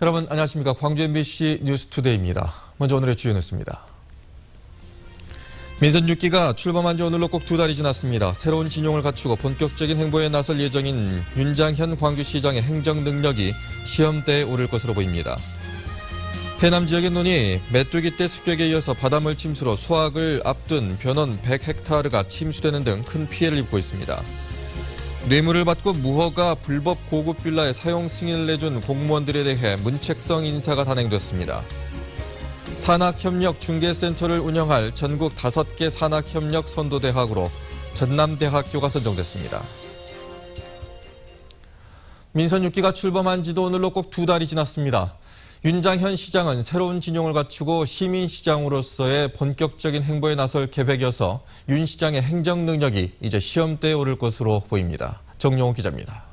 여러분 안녕하십니까. 광주 MBC 뉴스투데이입니다. 먼저 오늘의 주요 뉴스입니다. 민선 6기가 출범한 지 오늘로 꼭 2달이 지났습니다. 새로운 진용을 갖추고 본격적인 행보에 나설 예정인 윤장현 광주시장의 행정 능력이 시험대에 오를 것으로 보입니다. 해남 지역의 논이 메뚜기 떼 습격에 이어서 바닷물 침수로 수확을 앞둔 벼농 100헥타르가 침수되는 등 큰 피해를 입고 있습니다. 뇌물을 받고 무허가 불법 고급 빌라의 사용 승인을 내준 공무원들에 대해 문책성 인사가 단행됐습니다. 산학협력 중개센터를 운영할 전국 5개 산학협력 선도대학으로 전남대학교가 선정됐습니다. 민선 6기가 출범한 지도 오늘로 꼭 2달이 지났습니다. 윤장현 시장은 새로운 진용을 갖추고 시민시장으로서의 본격적인 행보에 나설 계획이어서 윤 시장의 행정 능력이 이제 시험대에 오를 것으로 보입니다. 정용호 기자입니다.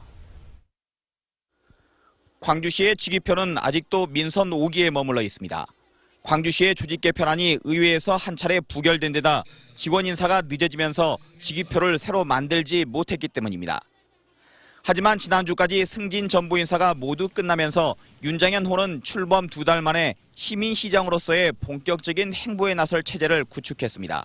광주시의 직위표는 아직도 민선 5기에 머물러 있습니다. 광주시의 조직 개편안이 의회에서 한 차례 부결된 데다 직원 인사가 늦어지면서 직위표를 새로 만들지 못했기 때문입니다. 하지만 지난주까지 승진 전부 인사가 모두 끝나면서 윤장현 호는 출범 2달 만에 시민시장으로서의 본격적인 행보에 나설 체제를 구축했습니다.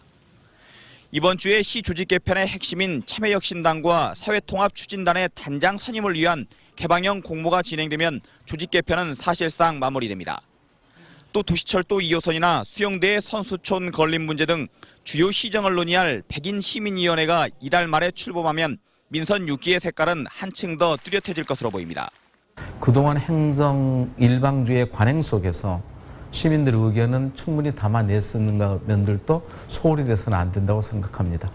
이번 주에 시 조직 개편의 핵심인 참여혁신단과 사회통합추진단의 단장 선임을 위한 개방형 공모가 진행되면 조직 개편은 사실상 마무리됩니다. 또 도시철도 2호선이나 수영대의 선수촌 건립 문제 등 주요 시정을 논의할 백인 시민위원회가 이달 말에 출범하면 민선 6기의 색깔은 한층 더 뚜렷해질 것으로 보입니다. 그동안 행정 일방주의 관행 속에서 시민들의 의견은 충분히 담아냈었는 면들도 소홀히 돼서는 안 된다고 생각합니다.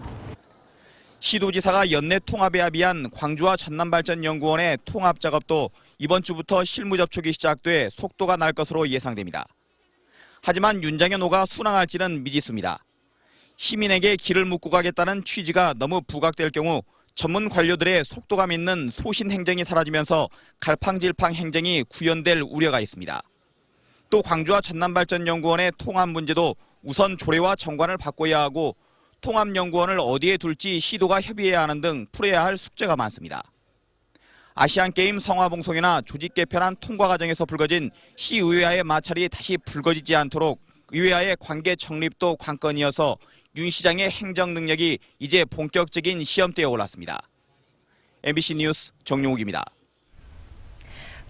시도지사가 연내 통합에 합의한 광주와 전남발전연구원의 통합 작업도 이번 주부터 실무 접촉이 시작돼 속도가 날 것으로 예상됩니다. 하지만 윤장현 호가 순항할지는 미지수입니다. 시민에게 길을 묻고 가겠다는 취지가 너무 부각될 경우 전문 관료들의 속도감 있는 소신 행정이 사라지면서 갈팡질팡 행정이 구현될 우려가 있습니다. 또 광주와 전남발전연구원의 통합 문제도 우선 조례와 정관을 바꿔야 하고 통합연구원을 어디에 둘지 시도가 협의해야 하는 등 풀어야 할 숙제가 많습니다. 아시안게임 성화봉송이나 조직 개편안 통과 과정에서 불거진 시의회와의 마찰이 다시 불거지지 않도록 의회와의 관계 정립도 관건이어서 윤 시장의 행정 능력이 이제 본격적인 시험대에 올랐습니다. MBC 뉴스 정용욱입니다.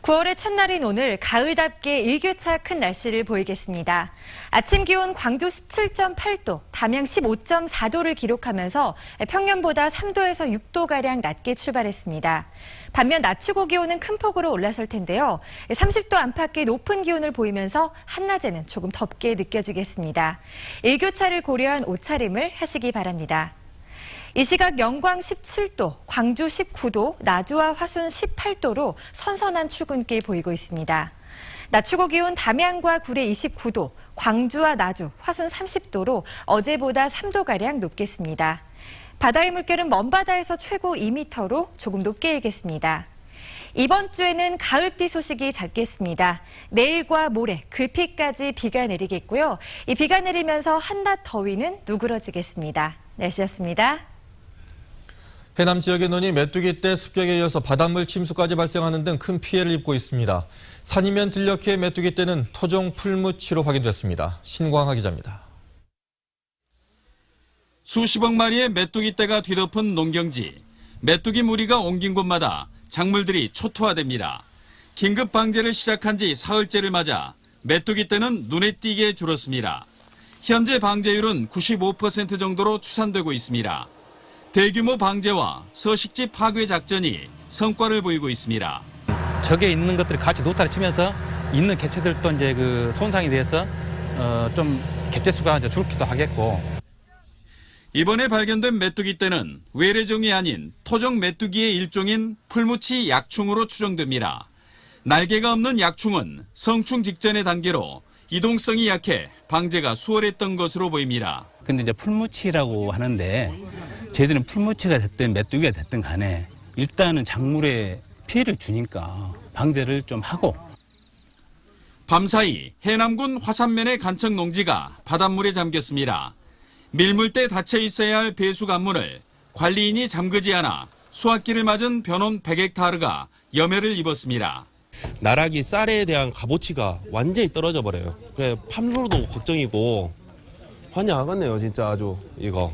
9월의 첫날인 오늘 가을답게 일교차 큰 날씨를 보이겠습니다. 아침 기온 광주 17.8도, 담양 15.4도를 기록하면서 평년보다 3도에서 6도가량 낮게 출발했습니다. 반면 낮 최고 기온은 큰 폭으로 올라설 텐데요. 30도 안팎의 높은 기온을 보이면서 한낮에는 조금 덥게 느껴지겠습니다. 일교차를 고려한 옷차림을 하시기 바랍니다. 이 시각 영광 17도, 광주 19도, 나주와 화순 18도로 선선한 출근길 보이고 있습니다. 낮 최고 기온 담양과 구례 29도, 광주와 나주, 화순 30도로 어제보다 3도가량 높겠습니다. 바다의 물결은 먼바다에서 최고 2m로 조금 높게 일겠습니다. 이번 주에는 가을비 소식이 잦겠습니다. 내일과 모레, 글피까지 비가 내리겠고요. 이 비가 내리면서 한낮 더위는 누그러지겠습니다. 날씨였습니다. 해남 지역의 논이 메뚜기 떼 습격에 이어서 바닷물 침수까지 발생하는 등 큰 피해를 입고 있습니다. 산이면 들녘의 메뚜기 떼는 토종 풀무치로 확인됐습니다. 신광하 기자입니다. 수십억 마리의 메뚜기 떼가 뒤덮은 농경지. 메뚜기 무리가 옮긴 곳마다 작물들이 초토화됩니다. 긴급 방제를 시작한 지 사흘째를 맞아 메뚜기 떼는 눈에 띄게 줄었습니다. 현재 방제율은 95% 정도로 추산되고 있습니다. 대규모 방제와 서식지 파괴 작전이 성과를 보이고 있습니다. 적에 있는 것들이 같이 노타를 치면서 있는 개체들도 이제 그 손상이 돼서 좀 개체 수가 이제 줄기도 하겠고. 이번에 발견된 메뚜기 떼는 외래종이 아닌 토종 메뚜기의 일종인 풀무치 약충으로 추정됩니다. 날개가 없는 약충은 성충 직전의 단계로 이동성이 약해 방제가 수월했던 것으로 보입니다. 근데 이제 풀무치라고 하는데 저희들은 풀무치가 됐든 메뚜기가 됐든 간에 일단은 작물에 피해를 주니까 방제를 좀 하고. 밤사이 해남군 화산면의 간척 농지가 바닷물에 잠겼습니다. 밀물때 닫혀 있어야 할 배수 관문을 관리인이 잠그지 않아 수확기를 맞은 벼농 100헥타르가 염해를 입었습니다. 나락이 쌀에 대한 값어치가 완전히 떨어져 버려요. 그래 판로도 걱정이고 환영하겠네요, 진짜 아주 이거.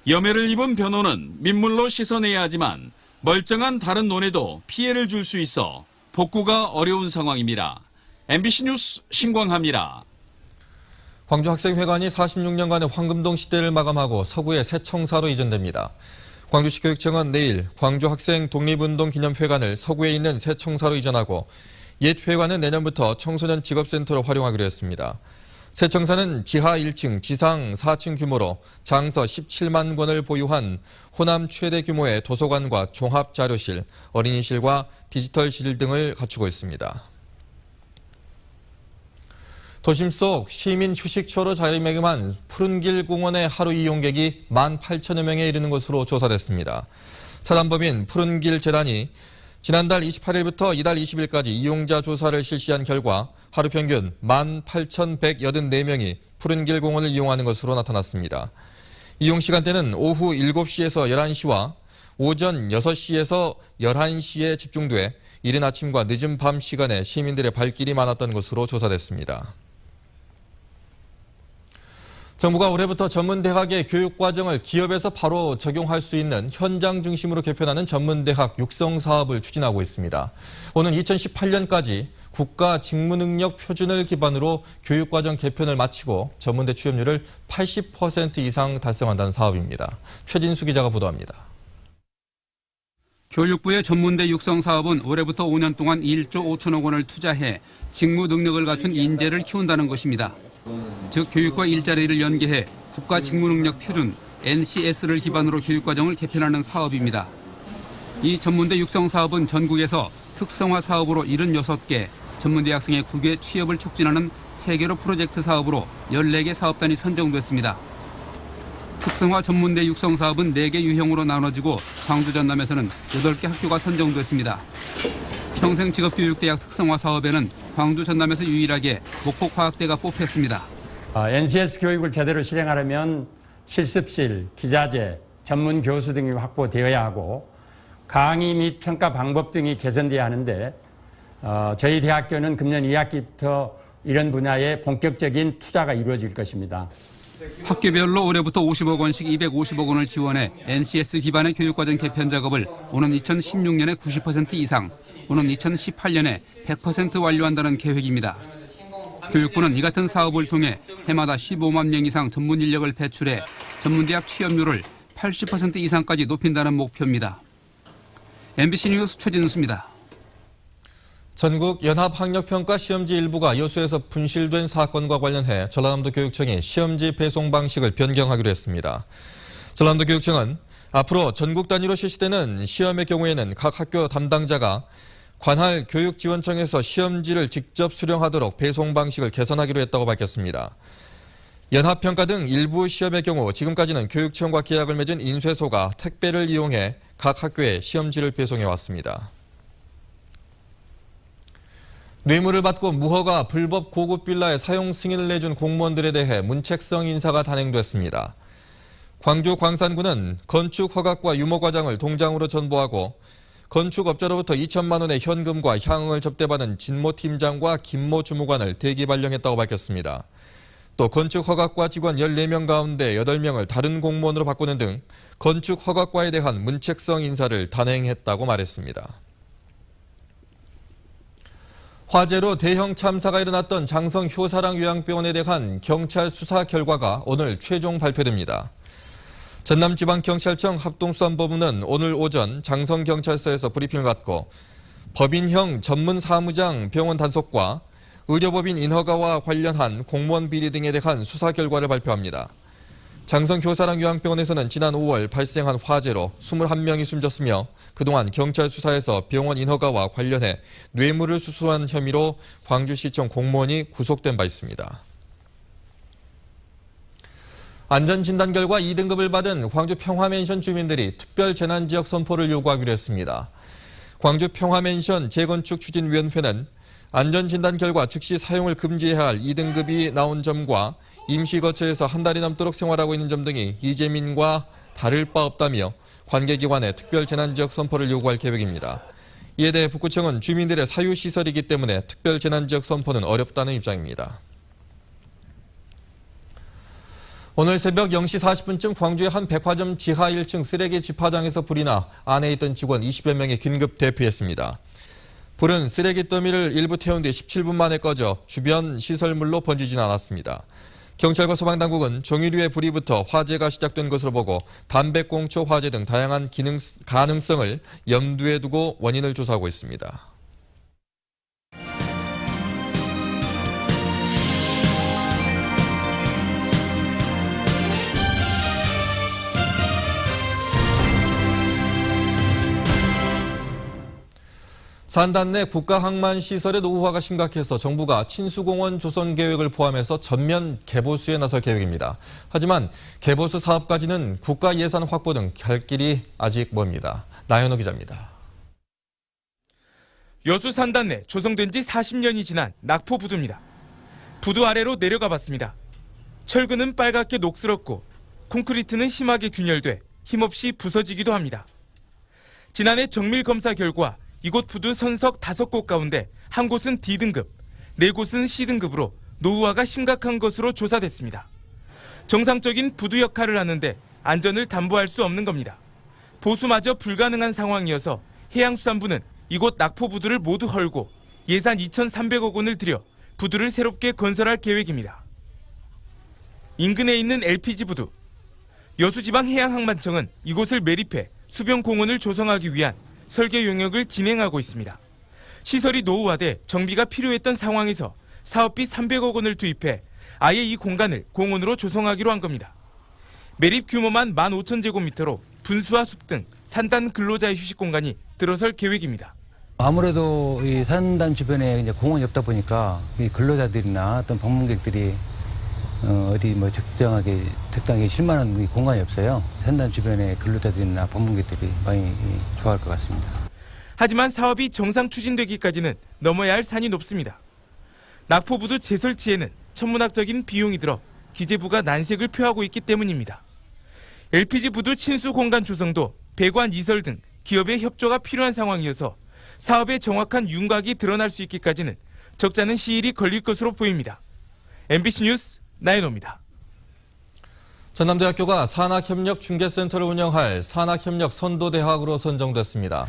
염해를 입은 변호는 민물로 씻어내야 하지만 멀쩡한 다른 논에도 피해를 줄 수 있어 복구가 어려운 상황입니다. MBC 뉴스 신광하입니다. 광주학생회관이 46년간의 황금동 시대를 마감하고 서구의 새청사로 이전됩니다. 광주시 교육청은 내일 광주학생 독립운동기념회관을 서구에 있는 새청사로 이전하고 옛 회관은 내년부터 청소년 직업센터로 활용하기로 했습니다. 새청사는 지하 1층, 지상 4층 규모로 장서 17만 권을 보유한 호남 최대 규모의 도서관과 종합자료실, 어린이실과 디지털실 등을 갖추고 있습니다. 도심 속 시민 휴식처로 자리매김한 푸른길 공원의 하루 이용객이 18,000여 명에 이르는 것으로 조사됐습니다. 사단법인 푸른길 재단이 지난달 28일부터 이달 20일까지 이용자 조사를 실시한 결과 하루 평균 18,184명이 푸른길 공원을 이용하는 것으로 나타났습니다. 이용 시간대는 오후 7시에서 11시와 오전 6시에서 11시에 집중돼 이른 아침과 늦은 밤 시간에 시민들의 발길이 많았던 것으로 조사됐습니다. 정부가 올해부터 전문대학의 교육과정을 기업에서 바로 적용할 수 있는 현장 중심으로 개편하는 전문대학 육성 사업을 추진하고 있습니다. 오는 2018년까지 국가 직무능력 표준을 기반으로 교육과정 개편을 마치고 전문대 취업률을 80% 이상 달성한다는 사업입니다. 최진수 기자가 보도합니다. 교육부의 전문대 육성 사업은 올해부터 5년 동안 1조 5천억 원을 투자해 직무 능력을 갖춘 인재를 키운다는 것입니다. 즉 교육과 일자리를 연계해 국가 직무능력 표준 NCS를 기반으로 교육과정을 개편하는 사업입니다. 이 전문대 육성 사업은 전국에서 특성화 사업으로 76개, 전문대 학생의 국외 취업을 촉진하는 세계로 프로젝트 사업으로 14개 사업단이 선정됐습니다. 특성화 전문대 육성 사업은 4개 유형으로 나눠지고 광주 전남에서는 8개 학교가 선정됐습니다. 평생직업교육대학 특성화 사업에는 광주 전남에서 유일하게 목포과학대가 뽑혔습니다. NCS 교육을 제대로 실행하려면 실습실, 기자재, 전문 교수 등이 확보되어야 하고 강의 및 평가 방법 등이 개선돼야 하는데 저희 대학교는 금년 2학기부터 이런 분야에 본격적인 투자가 이루어질 것입니다. 학교별로 올해부터 50억 원씩 250억 원을 지원해 NCS 기반의 교육과정 개편 작업을 오는 2016년에 90% 이상, 오는 2018년에 100% 완료한다는 계획입니다. 교육부는 이 같은 사업을 통해 해마다 15만 명 이상 전문 인력을 배출해 전문대학 취업률을 80% 이상까지 높인다는 목표입니다. MBC 뉴스 최진수입니다. 전국 연합학력평가 시험지 일부가 여수에서 분실된 사건과 관련해 전라남도 교육청이 시험지 배송 방식을 변경하기로 했습니다. 전라남도 교육청은 앞으로 전국 단위로 실시되는 시험의 경우에는 각 학교 담당자가 관할 교육지원청에서 시험지를 직접 수령하도록 배송 방식을 개선하기로 했다고 밝혔습니다. 연합평가 등 일부 시험의 경우 지금까지는 교육청과 계약을 맺은 인쇄소가 택배를 이용해 각 학교에 시험지를 배송해 왔습니다. 뇌물을 받고 무허가 불법 고급 빌라의 사용 승인을 내준 공무원들에 대해 문책성 인사가 단행됐습니다. 광주 광산구는 건축 허가과 유모 과장을 동장으로 전보하고 건축업자로부터 2천만 원의 현금과 향응을 접대받은 진모 팀장과 김모 주무관을 대기 발령했다고 밝혔습니다. 또 건축 허가과 직원 14명 가운데 8명을 다른 공무원으로 바꾸는 등 건축 허가과에 대한 문책성 인사를 단행했다고 말했습니다. 화재로 대형 참사가 일어났던 장성 효사랑 요양병원에 대한 경찰 수사 결과가 오늘 최종 발표됩니다. 전남지방경찰청 합동수사본부는 오늘 오전 장성경찰서에서 브리핑을 갖고 법인형 전문사무장 병원 단속과 의료법인 인허가와 관련한 공무원 비리 등에 대한 수사 결과를 발표합니다. 장성효사랑 요양병원에서는 지난 5월 발생한 화재로 21명이 숨졌으며 그동안 경찰 수사에서 병원 인허가와 관련해 뇌물을 수수한 혐의로 광주시청 공무원이 구속된 바 있습니다. 안전진단 결과 2등급을 받은 광주 평화맨션 주민들이 특별재난지역 선포를 요구하기로 했습니다. 광주 평화맨션 재건축추진위원회는 안전진단 결과 즉시 사용을 금지해야 할 2등급이 나온 점과 임시거처에서 한 달이 넘도록 생활하고 있는 점 등이 이재민과 다를 바 없다며 관계기관에 특별재난지역 선포를 요구할 계획입니다. 이에 대해 북구청은 주민들의 사유시설이기 때문에 특별재난지역 선포는 어렵다는 입장입니다. 오늘 새벽 0시 40분쯤 광주의 한 백화점 지하 1층 쓰레기 집화장에서 불이 나 안에 있던 직원 20여 명이 긴급 대피했습니다. 불은 쓰레기 더미를 일부 태운 뒤 17분 만에 꺼져 주변 시설물로 번지진 않았습니다. 경찰과 소방당국은 종이류의 불이 붙어 화재가 시작된 것으로 보고 담배꽁초 화재 등 다양한 가능성을 염두에 두고 원인을 조사하고 있습니다. 산단 내 국가항만시설의 노후화가 심각해서 정부가 친수공원 조성 계획을 포함해서 전면 개보수에 나설 계획입니다. 하지만 개보수 사업까지는 국가 예산 확보 등 갈 길이 아직 멉니다. 나연호 기자입니다. 여수 산단 내 조성된 지 40년이 지난 낙포 부두입니다. 부두 아래로 내려가 봤습니다. 철근은 빨갛게 녹슬었고 콘크리트는 심하게 균열돼 힘없이 부서지기도 합니다. 지난해 정밀 검사 결과 이곳 부두 선석 5곳 가운데 한 곳은 D등급, 4곳은 C등급으로 노후화가 심각한 것으로 조사됐습니다. 정상적인 부두 역할을 하는데 안전을 담보할 수 없는 겁니다. 보수마저 불가능한 상황이어서 해양수산부는 이곳 낙포 부두를 모두 헐고 예산 2,300억 원을 들여 부두를 새롭게 건설할 계획입니다. 인근에 있는 LPG 부두. 여수지방해양항만청은 이곳을 매립해 수변공원을 조성하기 위한 설계 용역을 진행하고 있습니다. 시설이 노후화돼 정비가 필요했던 상황에서 사업비 300억 원을 투입해 아예 이 공간을 공원으로 조성하기로 한 겁니다. 매립 규모만 15,000제곱미터로 분수와 숲 등 산단 근로자의 휴식 공간이 들어설 계획입니다. 아무래도 이 산단 주변에 이제 공원이 없다 보니까 이 근로자들이나 어떤 방문객들이 어디 뭐 적당하게 쉴만한 공간이 없어요. 산단 주변에 근로자들이나 방문객들이 많이 좋아할 것 같습니다. 하지만 사업이 정상 추진되기까지는 넘어야 할 산이 높습니다. 낙포부두 재설치에는 천문학적인 비용이 들어 기재부가 난색을 표하고 있기 때문입니다. LPG 부두 친수 공간 조성도 배관 이설 등 기업의 협조가 필요한 상황이어서 사업의 정확한 윤곽이 드러날 수 있기까지는 적잖은 시일이 걸릴 것으로 보입니다. MBC 뉴스 나연호입니다. 전남대학교가 산학협력중개센터를 운영할 산학협력 선도대학으로 선정됐습니다.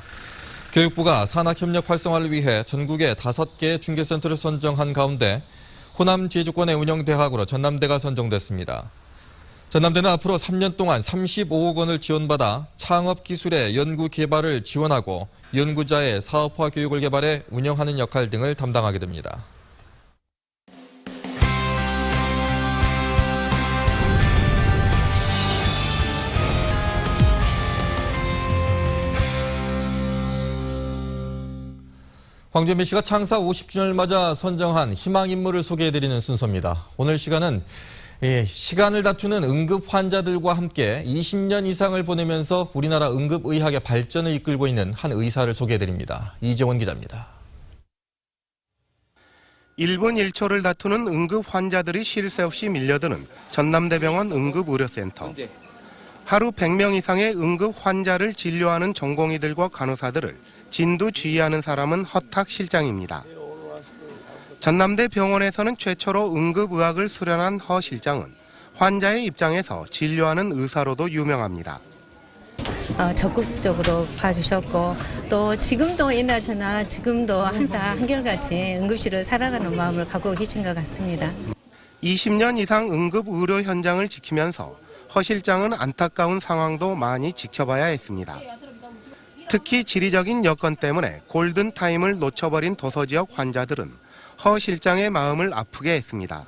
교육부가 산학협력 활성화를 위해 전국에 5개의 중개센터를 선정한 가운데 호남 제주권의 운영대학으로 전남대가 선정됐습니다. 전남대는 앞으로 3년 동안 35억 원을 지원받아 창업기술의 연구개발을 지원하고 연구자의 사업화 교육을 개발해 운영하는 역할 등을 담당하게 됩니다. 광주 MBC가 창사 50주년을 맞아 선정한 희망인물을 소개해드리는 순서입니다. 오늘 시간은 시간을 다투는 응급 환자들과 함께 20년 이상을 보내면서 우리나라 응급의학의 발전을 이끌고 있는 한 의사를 소개해드립니다. 이재원 기자입니다. 1분 1초를 다투는 응급 환자들이 쉴 새 없이 밀려드는 전남대병원 응급의료센터. 하루 100명 이상의 응급 환자를 진료하는 전공의들과 간호사들을 진두지휘하는 사람은 허탁 실장입니다. 전남대 병원에서는 최초로 응급의학을 수련한 허 실장은 환자의 입장에서 진료하는 의사로도 유명합니다. 적극적으로 봐주셨고 또 지금도 옛날처나 지금도 항상 한결같이 응급실을 살아가는 마음을 갖고 계신 것 같습니다. 20년 이상 응급의료 현장을 지키면서 허 실장은 안타까운 상황도 많이 지켜봐야 했습니다. 특히 지리적인 여건 때문에 골든타임을 놓쳐버린 도서지역 환자들은 허 실장의 마음을 아프게 했습니다.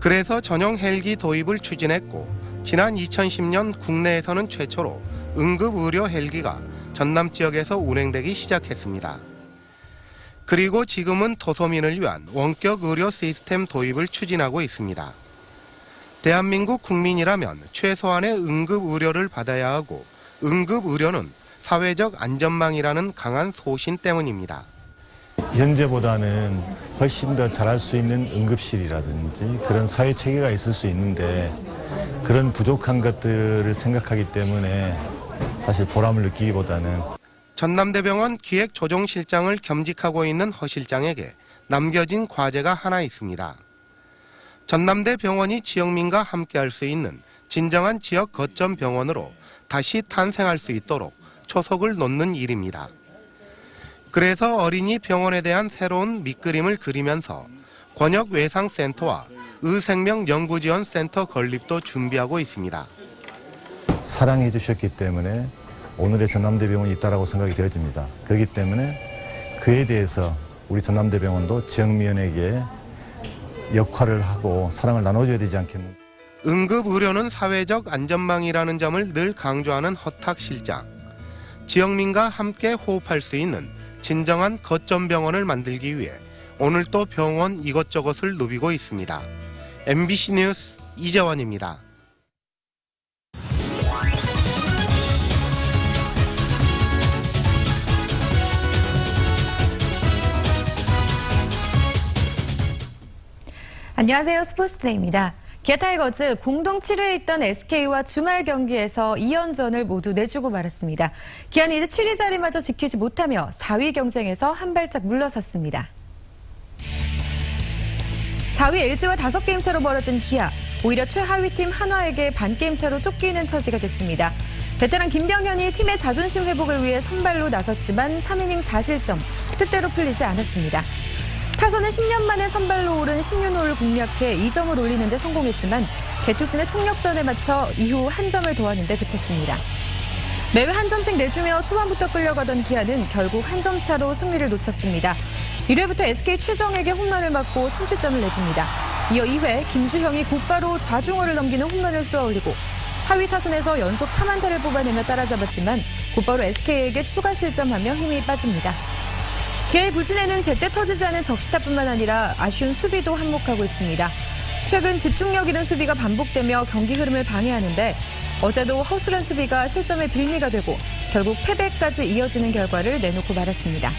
그래서 전용 헬기 도입을 추진했고 지난 2010년 국내에서는 최초로 응급의료 헬기가 전남 지역에서 운행되기 시작했습니다. 그리고 지금은 도서민을 위한 원격 의료 시스템 도입을 추진하고 있습니다. 대한민국 국민이라면 최소한의 응급의료를 받아야 하고 응급의료는 사회적 안전망이라는 강한 소신 때문입니다. 현재보다는 훨씬 더 잘할 수 있는 응급실이라든지 그런 사회 체계가 있을 수 있는데 그런 부족한 것들을 생각하기 때문에 사실 보람을 느끼기보다는 전남대병원 기획조정실장을 겸직하고 있는 허 실장에게 남겨진 과제가 하나 있습니다. 전남대 병원이 지역민과 함께할 수 있는 진정한 지역 거점 병원으로 다시 탄생할 수 있도록 초석을 놓는 일입니다. 그래서 어린이 병원에 대한 새로운 밑그림을 그리면서 권역외상센터와 의생명연구지원센터 건립도 준비하고 있습니다. 사랑해 주셨기 때문에 오늘의 전남대병원이 있다고 생각이 되어집니다. 그렇기 때문에 그에 대해서 우리 전남대병원도 지역민에게 역할을 하고 사랑을 나눠줘야 되지 않겠는가. 응급의료는 사회적 안전망이라는 점을 늘 강조하는 허탁 실장. 지역민과 함께 호흡할 수 있는 진정한 거점 병원을 만들기 위해 오늘 또 병원 이것저것을 누비고 있습니다. MBC 뉴스 이재원입니다. 안녕하세요. 스포츠데이입니다. 기아 타이거즈 공동 7위에 있던 SK와 주말 경기에서 2연전을 모두 내주고 말았습니다. 기아는 이제 7위 자리마저 지키지 못하며 4위 경쟁에서 한 발짝 물러섰습니다. 4위 LG와 5게임 차로 벌어진 기아. 오히려 최하위팀 한화에게 반게임 차로 쫓기는 처지가 됐습니다. 베테랑 김병현이 팀의 자존심 회복을 위해 선발로 나섰지만 3이닝 4실점, 뜻대로 풀리지 않았습니다. 타선은 10년 만에 선발로 오른 신윤호를 공략해 2점을 올리는 데 성공했지만 개투신의 총력전에 맞춰 이후 한 점을 더하는 데 그쳤습니다. 매회 한 점씩 내주며 초반부터 끌려가던 기아는 결국 한 점 차로 승리를 놓쳤습니다. 1회부터 SK 최정에게 홈런을 맞고 선취점을 내줍니다. 이어 2회 김주형이 곧바로 좌중어를 넘기는 홈런을 쏘아올리고 하위 타선에서 연속 3안타를 뽑아내며 따라잡았지만 곧바로 SK에게 추가 실점하며 힘이 빠집니다. 기아의 부진에는 제때 터지지 않은 적시타뿐만 아니라 아쉬운 수비도 한몫하고 있습니다. 최근 집중력 잃은 수비가 반복되며 경기 흐름을 방해하는데 어제도 허술한 수비가 실점의 빌미가 되고 결국 패배까지 이어지는 결과를 내놓고 말았습니다.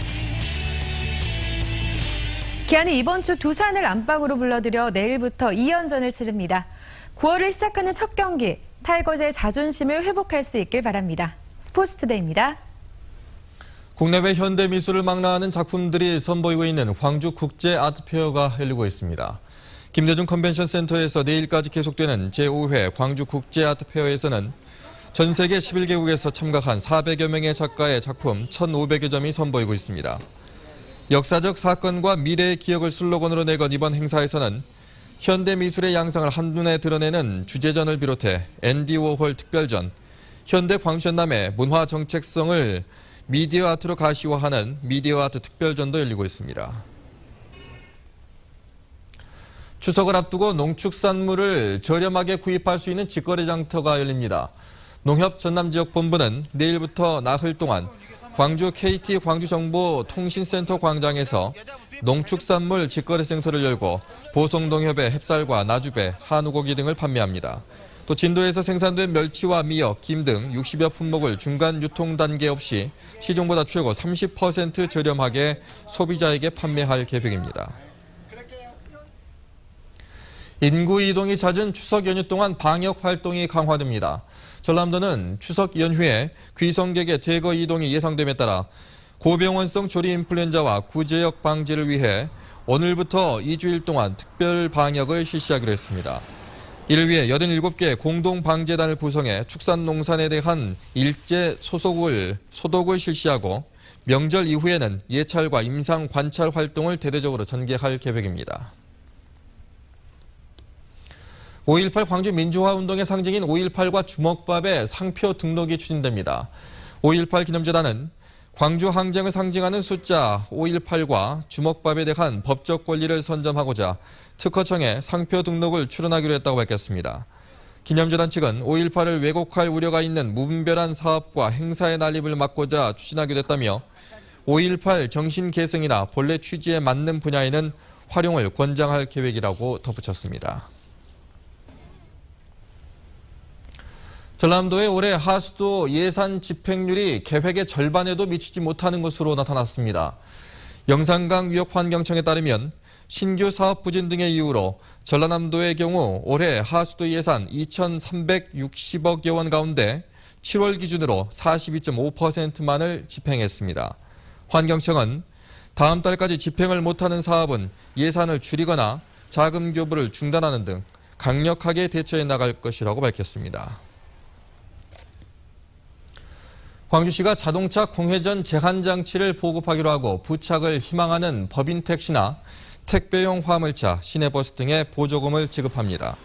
기아는 이번 주 두산을 안방으로 불러들여 내일부터 2연전을 치릅니다. 9월을 시작하는 첫 경기, 타이거즈의 자존심을 회복할 수 있길 바랍니다. 스포츠투데이입니다. 국내외 현대 미술을 망라하는 작품들이 선보이고 있는 광주 국제 아트페어가 열리고 있습니다. 김대중 컨벤션 센터에서 내일까지 계속되는 제5회 광주 국제 아트페어에서는 전 세계 11개국에서 참가한 400여 명의 작가의 작품 1,500여 점이 선보이고 있습니다. 역사적 사건과 미래의 기억을 슬로건으로 내건 이번 행사에서는 현대 미술의 양상을 한눈에 드러내는 주제전을 비롯해 앤디 워홀 특별전, 현대 광주전남의 문화 정책성을 미디어 아트로 가시화하는 미디어 아트 특별전도 열리고 있습니다. 추석을 앞두고 농축산물을 저렴하게 구입할 수 있는 직거래 장터가 열립니다. 농협 전남지역본부는 내일부터 나흘 동안 광주 KT 광주정보통신센터 광장에서 농축산물 직거래센터를 열고 보성농협의 햅쌀과 나주배, 한우고기 등을 판매합니다. 또 진도에서 생산된 멸치와 미역, 김 등 60여 품목을 중간 유통 단계 없이 시중보다 최고 30% 저렴하게 소비자에게 판매할 계획입니다. 인구 이동이 잦은 추석 연휴 동안 방역 활동이 강화됩니다. 전남도는 추석 연휴에 귀성객의 대거 이동이 예상됨에 따라 고병원성 조리 인플루엔자와 구제역 방지를 위해 오늘부터 2주일 동안 특별 방역을 실시하기로 했습니다. 이를 위해 87개 공동방재단을 구성해 축산농산에 대한 일제 소독을 실시하고 명절 이후에는 예찰과 임상 관찰 활동을 대대적으로 전개할 계획입니다. 5.18 광주 민주화운동의 상징인 5.18과 주먹밥의 상표 등록이 추진됩니다. 5.18 기념재단은 광주 항쟁을 상징하는 숫자 5.18과 주먹밥에 대한 법적 권리를 선점하고자 특허청에 상표 등록을 출원하기로 했다고 밝혔습니다. 기념재단 측은 5.18을 왜곡할 우려가 있는 무분별한 사업과 행사의 난립을 막고자 추진하기로 했다며 5.18 정신 계승이나 본래 취지에 맞는 분야에는 활용을 권장할 계획이라고 덧붙였습니다. 전남도의 올해 하수도 예산 집행률이 계획의 절반에도 미치지 못하는 것으로 나타났습니다. 영산강 위협환경청에 따르면 신규 사업 부진 등의 이유로 전라남도의 경우 올해 하수도 예산 2,360억여 원 가운데 7월 기준으로 42.5%만을 집행했습니다. 환경청은 다음 달까지 집행을 못하는 사업은 예산을 줄이거나 자금 교부를 중단하는 등 강력하게 대처해 나갈 것이라고 밝혔습니다. 광주시가 자동차 공회전 제한장치를 보급하기로 하고 부착을 희망하는 법인 택시나 택배용 화물차, 시내버스 등의 보조금을 지급합니다.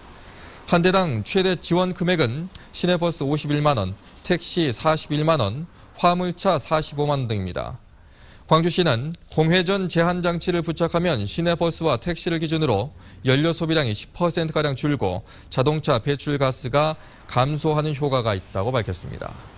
한 대당 최대 지원 금액은 시내버스 51만 원, 택시 41만 원, 화물차 45만 원 등입니다. 광주시는 공회전 제한장치를 부착하면 시내버스와 택시를 기준으로 연료 소비량이 10%가량 줄고 자동차 배출가스가 감소하는 효과가 있다고 밝혔습니다.